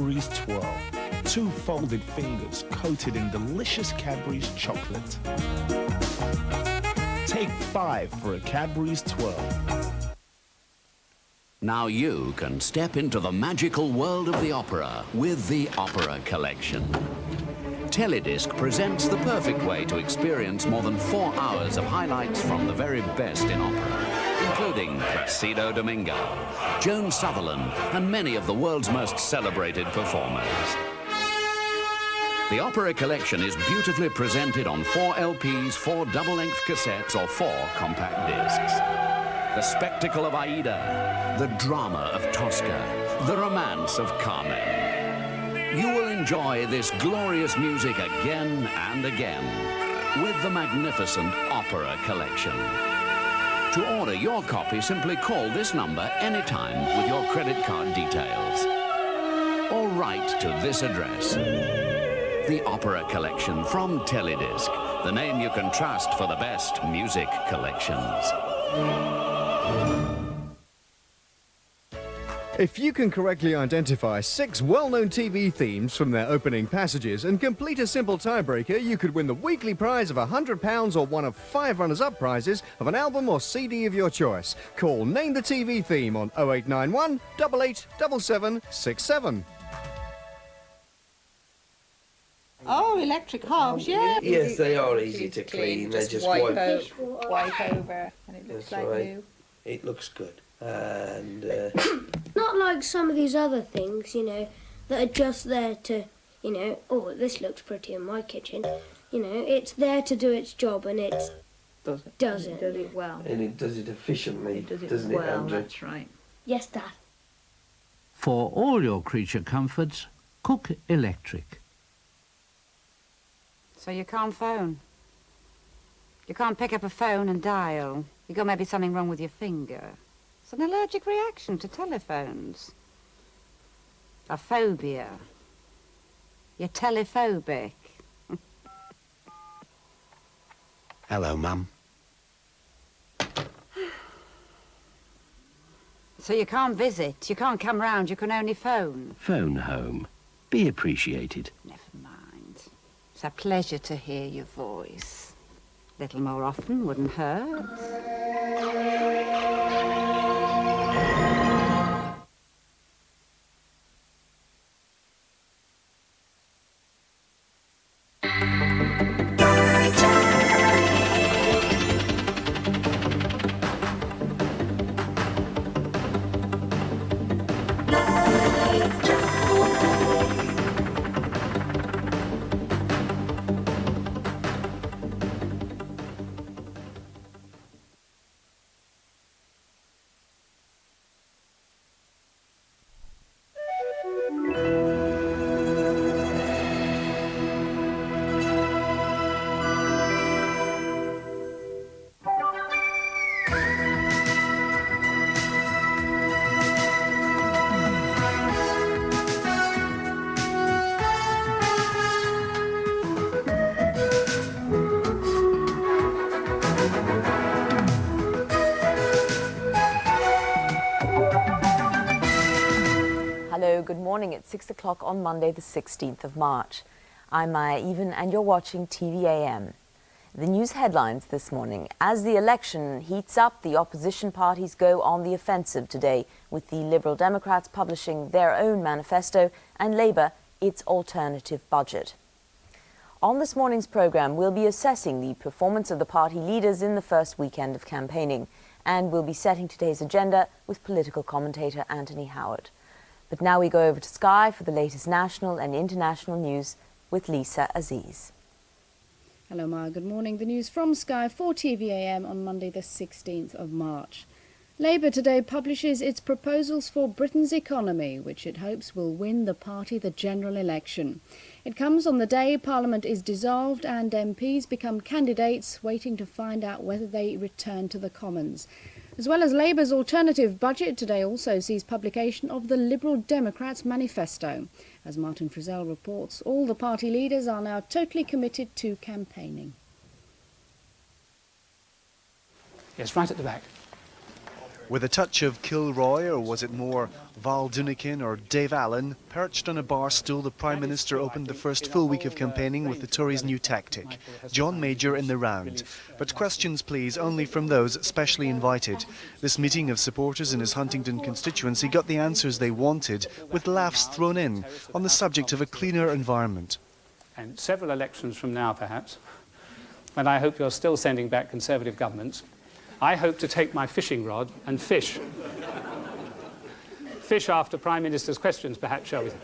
Cadbury's Twirl. 2 folded fingers coated in delicious Cadbury's chocolate. Take 5 for a Cadbury's Twirl. Now you can step into the magical world of the opera with the Opera Collection. Teledisc presents the perfect way to experience more than 4 hours of highlights from the very best in opera, including Placido Domingo, Joan Sutherland, and many of the world's most celebrated performers. The Opera Collection is beautifully presented on 4 LPs, 4 double-length cassettes, or 4 compact discs. The spectacle of Aida, the drama of Tosca, the romance of Carmen. You will enjoy this glorious music again and again with the magnificent Opera Collection. To order your copy, simply call this number anytime with your credit card details. Or write to this address. The Opera Collection from Teledisc, the name you can trust for the best music collections. If you can correctly identify 6 well-known TV themes from their opening passages and complete a simple tiebreaker, you could win the weekly prize of £100 or one of 5 runners-up prizes of an album or CD of your choice. Call Name the TV Theme on 0891 88 7767. Oh, electric hobs, yeah. Yes, they are easy to clean. They just wipe over, and it looks like new. It looks good. And not like some of these other things, you know, that are just there to, you know, oh, this looks pretty in my kitchen. You know, it's there to do its job, and it does it. Does it well. And it does it efficiently, doesn't it, well, Andrew? that's right. Yes, Dad. For all your creature comforts, CookElectric. So you can't phone? You can't pick up a phone and dial? You got maybe something wrong with your finger? It's an allergic reaction to telephones. A phobia. You're telephobic. Hello, Mum. So you can't visit, you can't come round, you can only phone? Phone home. Be appreciated. Never mind. It's a pleasure to hear your voice. Little more often wouldn't hurt. Hello, good morning. It's 6 o'clock on Monday, the 16th of March. I'm Maya Even, and you're watching TVAM. The news headlines this morning. As the election heats up, the opposition parties go on the offensive today, with the Liberal Democrats publishing their own manifesto and Labour its alternative budget. On this morning's programme, we'll be assessing the performance of the party leaders in the first weekend of campaigning, and we'll be setting today's agenda with political commentator Anthony Howard. But now we go over to Sky for the latest national and international news with Lisa Aziz. Hello, Maya. Good morning. The news from Sky for TVAM on Monday, the 16th of March. Labour today publishes its proposals for Britain's economy, which it hopes will win the party the general election. It comes on the day Parliament is dissolved and MPs become candidates, waiting to find out whether they return to the Commons. As well as Labour's alternative budget, today also sees publication of the Liberal Democrats' manifesto. As Martin Frizzell reports, all the party leaders are now totally committed to campaigning. Yes, right at the back. With a touch of Kilroy, or was it more Val Dunican or Dave Allen, perched on a bar stool, the Prime Minister opened the first full week of campaigning with the Tories' new tactic, John Major in the round. But questions, please, only from those specially invited. This meeting of supporters in his Huntingdon constituency got the answers they wanted, with laughs thrown in, on the subject of a cleaner environment. And several elections from now, perhaps, when I hope you're still sending back Conservative governments, I hope to take my fishing rod and fish. Fish after Prime Minister's questions, perhaps, shall we say.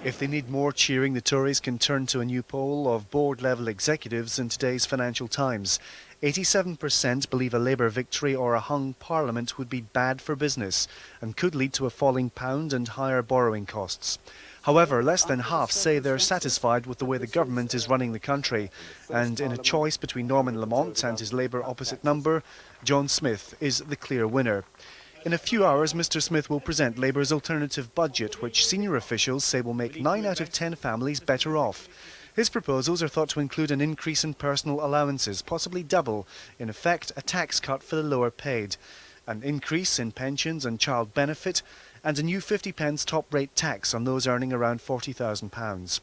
If they need more cheering, the Tories can turn to a new poll of board-level executives in today's Financial Times. 87% believe a Labour victory or a hung Parliament would be bad for business and could lead to a falling pound and higher borrowing costs. However, less than half say they're satisfied with the way the government is running the country. And in a choice between Norman Lamont and his Labour opposite number, John Smith is the clear winner. In a few hours, Mr Smith will present Labour's alternative budget, which senior officials say will make 9 out of 10 families better off. His proposals are thought to include an increase in personal allowances, possibly double, in effect a tax cut for the lower paid, an increase in pensions and child benefit, and a new 50p top rate tax on those earning around £40,000.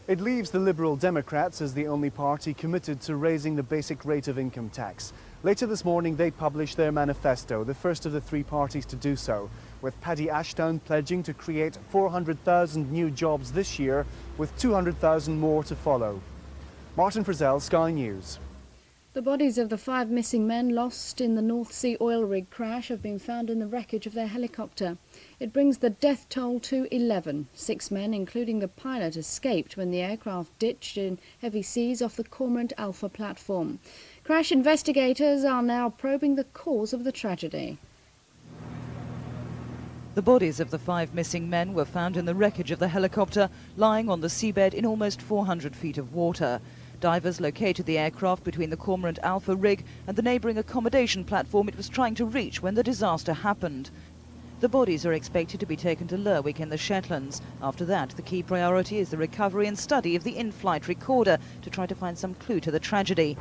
It leaves the Liberal Democrats as the only party committed to raising the basic rate of income tax. Later this morning they publish their manifesto, the first of the 3 parties to do so, with Paddy Ashdown pledging to create 400,000 new jobs this year, with 200,000 more to follow. Martin Frizzell, Sky News. The bodies of the 5 missing men lost in the North Sea oil rig crash have been found in the wreckage of their helicopter. It brings the death toll to 11. 6 men, including the pilot, escaped when the aircraft ditched in heavy seas off the Cormorant Alpha platform. Crash investigators are now probing the cause of the tragedy. The bodies of the 5 missing men were found in the wreckage of the helicopter, lying on the seabed in almost 400 feet of water. Divers located the aircraft between the Cormorant Alpha rig and the neighbouring accommodation platform it was trying to reach when the disaster happened. The bodies are expected to be taken to Lerwick in the Shetlands. After that, the key priority is the recovery and study of the in-flight recorder to try to find some clue to the tragedy.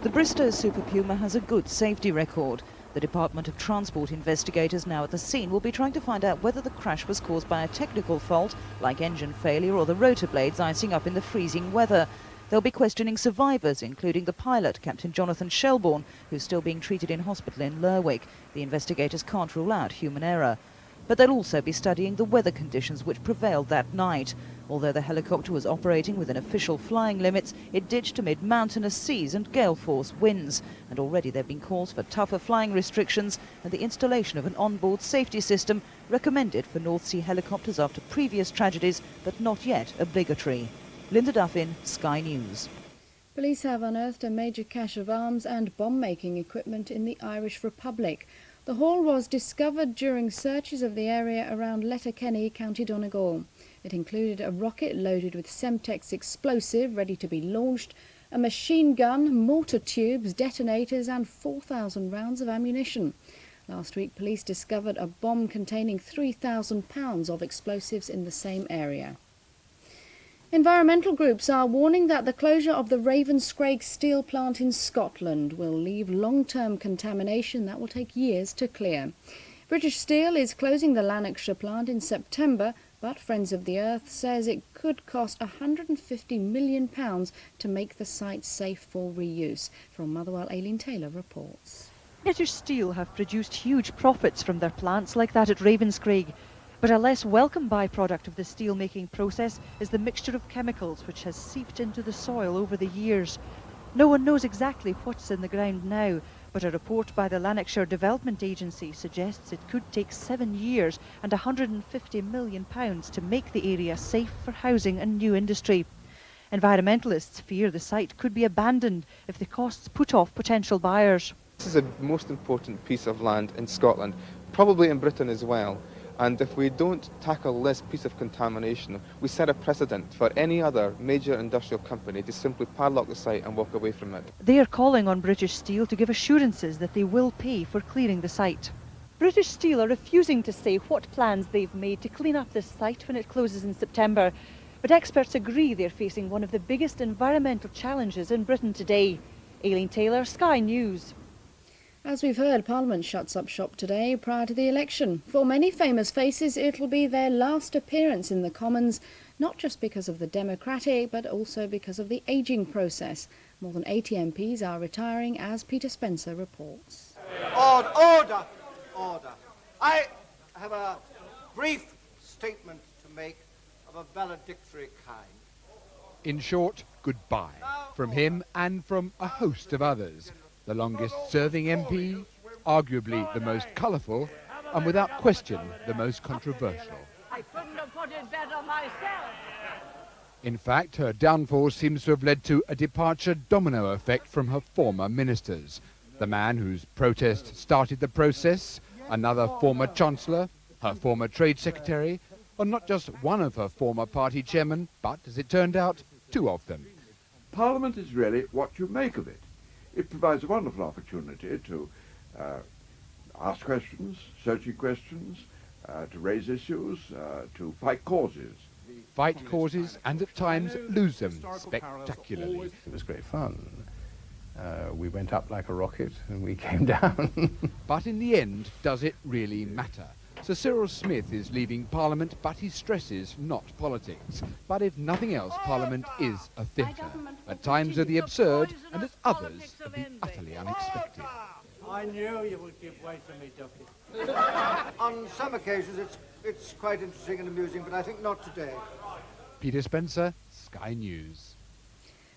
The Bristow Super Puma has a good safety record. The Department of Transport investigators now at the scene will be trying to find out whether the crash was caused by a technical fault, like engine failure or the rotor blades icing up in the freezing weather. They'll be questioning survivors, including the pilot, Captain Jonathan Shelbourne, who's still being treated in hospital in Lerwick. The investigators can't rule out human error. But they'll also be studying the weather conditions which prevailed that night. Although the helicopter was operating within official flying limits, it ditched amid mountainous seas and gale-force winds. And already there have been calls for tougher flying restrictions and the installation of an onboard safety system recommended for North Sea helicopters after previous tragedies, but not yet obligatory. Linda Duffin, Sky News. Police have unearthed a major cache of arms and bomb-making equipment in the Irish Republic. The haul was discovered during searches of the area around Letterkenny, County Donegal. It included a rocket loaded with Semtex explosive ready to be launched, a machine gun, mortar tubes, detonators and 4,000 rounds of ammunition. Last week, police discovered a bomb containing 3,000 pounds of explosives in the same area. Environmental groups are warning that the closure of the Ravenscraig steel plant in Scotland will leave long-term contamination that will take years to clear. British Steel is closing the Lanarkshire plant in September, but Friends of the Earth says it could cost £150 million to make the site safe for reuse. From Motherwell, Aileen Taylor reports. British Steel have produced huge profits from their plants like that at Ravenscraig. But a less welcome byproduct of the steel-making process is the mixture of chemicals which has seeped into the soil over the years. No one knows exactly what's in the ground now, but a report by the Lanarkshire Development Agency suggests it could take 7 years and £150 million to make the area safe for housing and new industry. Environmentalists fear the site could be abandoned if the costs put off potential buyers. This is the most important piece of land in Scotland, probably in Britain as well. And if we don't tackle this piece of contamination, we set a precedent for any other major industrial company to simply padlock the site and walk away from it. They are calling on British Steel to give assurances that they will pay for clearing the site. British Steel are refusing to say what plans they've made to clean up this site when it closes in September. But experts agree they're facing one of the biggest environmental challenges in Britain today. Aileen Taylor, Sky News. As we've heard, Parliament shuts up shop today prior to the election. For many famous faces, it'll be their last appearance in the Commons, not just because of the democratic, but also because of the ageing process. More than 80 MPs are retiring, as Peter Spencer reports. Order! Order! I have a brief statement to make of a valedictory kind. In short, goodbye from him and from a host of others. The longest-serving MP, arguably the most colourful, and without question the most controversial. I couldn't have put it better myself. In fact, her downfall seems to have led to a departure domino effect from her former ministers. The man whose protest started the process, another former Chancellor, her former Trade Secretary, or not just one of her former party chairmen, but, as it turned out, two of them. Parliament is really what you make of it. It provides a wonderful opportunity to ask questions, searching questions, to raise issues, to fight causes. Fight causes and at times lose them spectacularly. It was great fun. We went up like a rocket and we came down. But in the end, does it really matter? Sir Cyril Smith is leaving Parliament, but he stresses not politics. But if nothing else, Parliament is a theatre, at times of the absurd and at others of the utterly unexpected. I knew you would give way to me, Ducky. On some occasions it's quite interesting and amusing, but I think not today. Peter Spencer, Sky News.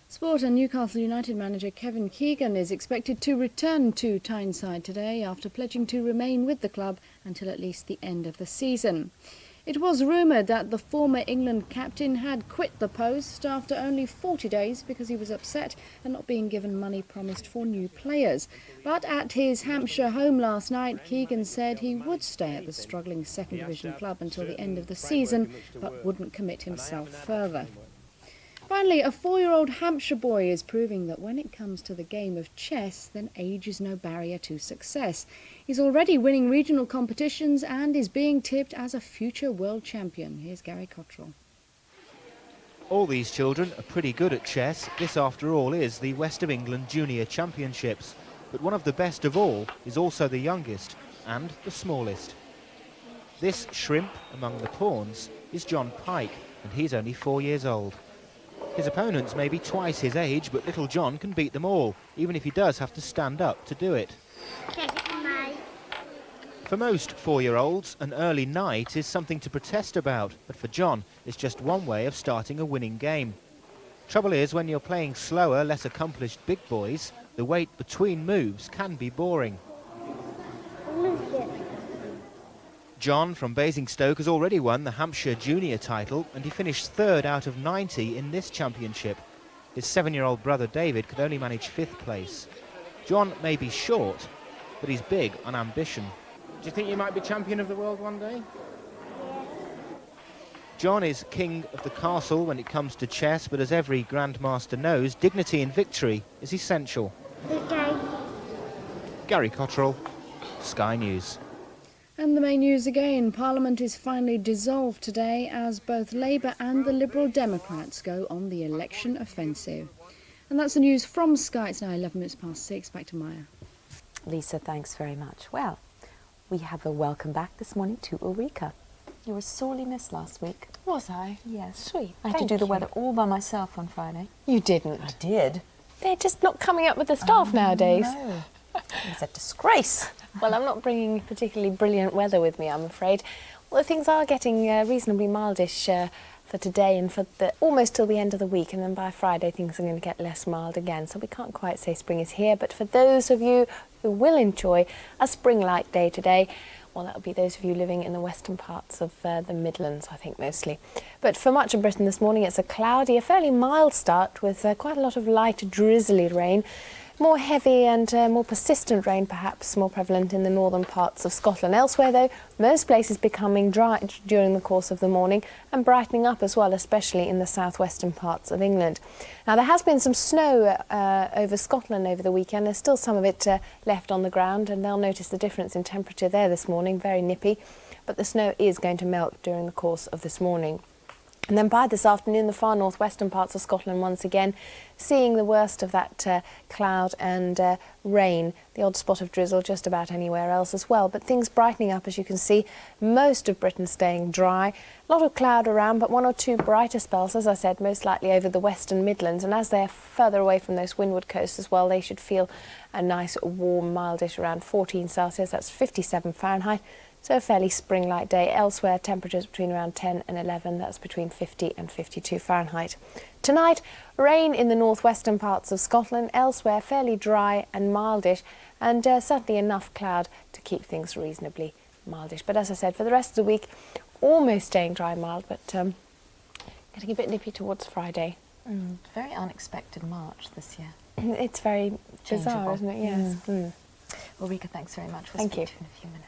Sport and Newcastle United manager Kevin Keegan is expected to return to Tyneside today after pledging to remain with the club until at least the end of the season. It was rumoured that the former England captain had quit the post after only 40 days because he was upset at not being given money promised for new players. But at his Hampshire home last night, Keegan said he would stay at the struggling second division club until the end of the season, but wouldn't commit himself further. Finally, a 4-year-old Hampshire boy is proving that when it comes to the game of chess, then age is no barrier to success. He's already winning regional competitions and is being tipped as a future world champion. Here's Gary Cottrell. All these children are pretty good at chess. This, after all, is the West of England Junior Championships. But one of the best of all is also the youngest and the smallest. This shrimp among the pawns is John Pike, and he's only 4 years old. His opponents may be twice his age, but little John can beat them all, even if he does have to stand up to do it. For most 4-year-olds, an early night is something to protest about, but for John, it's just one way of starting a winning game. Trouble is, when you're playing slower, less accomplished big boys, the wait between moves can be boring. John from Basingstoke has already won the Hampshire Junior title, and he finished 3rd out of 90 in this championship. His 7-year-old brother David could only manage 5th place. John may be short, but he's big on ambition. Do you think you might be champion of the world one day? John is king of the castle when it comes to chess, but as every grandmaster knows, dignity in victory is essential. Okay. Gary Cottrell, Sky News. And the main news again, Parliament is finally dissolved today as both Labour and the Liberal Democrats go on the election offensive. And that's the news from Sky. It's now 11 minutes past 6. Back to Maya. Lisa, thanks very much. Well, we have a welcome back this morning to Ulrika. You were sorely missed last week. Was I? Yes. Sweet. I had to do the weather all by myself on Friday. You didn't. I did. They're just not coming up with the staff nowadays. No. It's a disgrace. Well, I'm not bringing particularly brilliant weather with me, I'm afraid. Well, things are getting reasonably mildish for today and for almost till the end of the week, and then by Friday things are going to get less mild again, so we can't quite say spring is here. But for those of you who will enjoy a spring-like day today, well, that'll be those of you living in the western parts of the Midlands, I think, mostly. But for much of Britain this morning, it's a cloudy, a fairly mild start with quite a lot of light, drizzly rain. More heavy and more persistent rain, perhaps more prevalent in the northern parts of Scotland. Elsewhere, though, most places becoming dry during the course of the morning and brightening up as well, especially in the southwestern parts of England. Now, there has been some snow over Scotland over the weekend. There's still some of it left on the ground, and they'll notice the difference in temperature there this morning, very nippy. But the snow is going to melt during the course of this morning. And then by this afternoon, the far northwestern parts of Scotland once again seeing the worst of that cloud and rain. The odd spot of drizzle just about anywhere else as well. But things brightening up, as you can see. Most of Britain staying dry. A lot of cloud around, but one or two brighter spells, as I said, most likely over the Western Midlands. And as they're further away from those windward coasts as well, they should feel a nice, warm, mildish around 14 Celsius. That's 57 Fahrenheit. So a fairly spring-like day. Elsewhere, temperatures between around 10 and 11. That's between 50 and 52 Fahrenheit. Tonight, rain in the northwestern parts of Scotland. Elsewhere, fairly dry and mildish, and certainly enough cloud to keep things reasonably mildish. But as I said, for the rest of the week, almost staying dry and mild, but getting a bit nippy towards Friday. Very unexpected March this year. It's very bizarre, isn't it? Yes. Ulrika, thanks very much. We'll Thank speak you. to you in a few minutes.